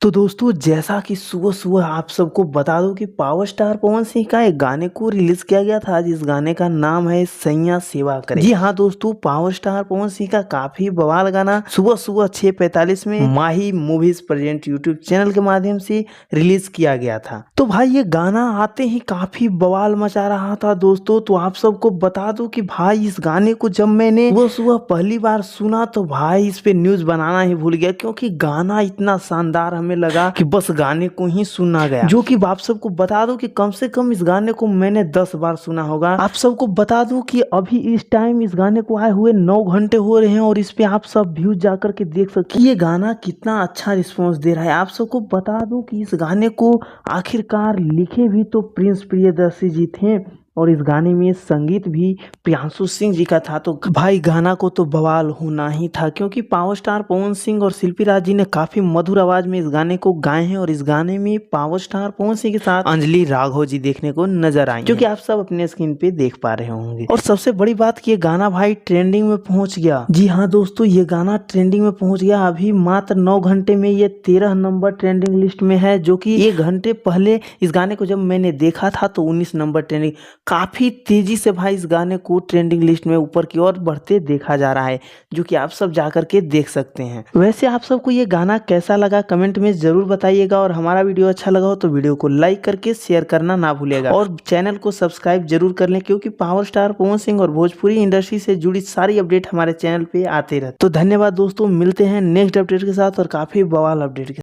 तो दोस्तों जैसा कि सुबह सुबह आप सबको बता दूं कि पावर स्टार पवन सिंह का एक गाने को रिलीज किया गया था। जिस गाने का नाम है सैया सेवा करे। जी हाँ दोस्तों, पावर स्टार पवन सिंह का काफी बवाल गाना सुबह सुबह 6:45 में माही मूवीज प्रेजेंट यूट्यूब चैनल के माध्यम से रिलीज किया गया था। तो भाई ये गाना आते ही काफी बवाल मचा रहा था दोस्तों। तो आप सबको बता दूं कि भाई इस गाने को जब मैंने सुबह सुबह पहली बार सुना तो भाई इस पे न्यूज बनाना ही भूल गया, क्योंकि गाना इतना शानदार हमें लगा कि बस गाने को ही सुनना गया। जो कि आप सबको बता दूं कि कम से कम इस गाने को मैंने 10 बार सुना होगा। आप सबको बता दूं कि अभी इस टाइम इस गाने को आए हुए 9 घंटे हो रहे हैं और इस पे आप सब व्यूज जाकर के देख सकते हैं कि ये गाना कितना अच्छा रिस्पॉन्स दे रहा है। आप सबको बता दूं कि इस गाने को आखिरकार लिखे भी तो प्रिंस प्रियदर्शी जी थे और इस गाने में संगीत भी प्रियांशु सिंह जी का था। तो भाई गाना को तो बवाल होना ही था, क्योंकि पावर स्टार पवन सिंह और शिल्पी राज जी ने काफी मधुर आवाज में इस गाने को गाए हैं। और इस गाने में पावर स्टार पवन सिंह के साथ अंजलि राघव जी देखने को नजर आई, जो कि आप सब अपने स्क्रीन पे देख पा रहे होंगे। और सबसे बड़ी बात कि ये गाना भाई ट्रेंडिंग में पहुंच गया। जी हाँ दोस्तों, ये गाना ट्रेंडिंग में पहुंच गया। अभी मात्र 9 घंटे में ये 13 नंबर ट्रेंडिंग लिस्ट में है, जो कि 1 घंटे पहले इस गाने को जब मैंने देखा था तो 19 नंबर ट्रेंडिंग। काफी तेजी से भाई इस गाने को ट्रेंडिंग लिस्ट में ऊपर की ओर बढ़ते देखा जा रहा है, जो कि आप सब जाकर के देख सकते हैं। वैसे आप सबको ये गाना कैसा लगा कमेंट में जरूर बताइएगा, और हमारा वीडियो अच्छा लगा हो तो वीडियो को लाइक करके शेयर करना ना भूलिएगा, और चैनल को सब्सक्राइब जरूर कर लें, क्योंकि पावर स्टार पवन सिंह और भोजपुरी इंडस्ट्री से जुड़ी सारी अपडेट हमारे चैनल पे आते रहते। तो धन्यवाद दोस्तों, मिलते हैं नेक्स्ट अपडेट के साथ और काफी बवाल अपडेट के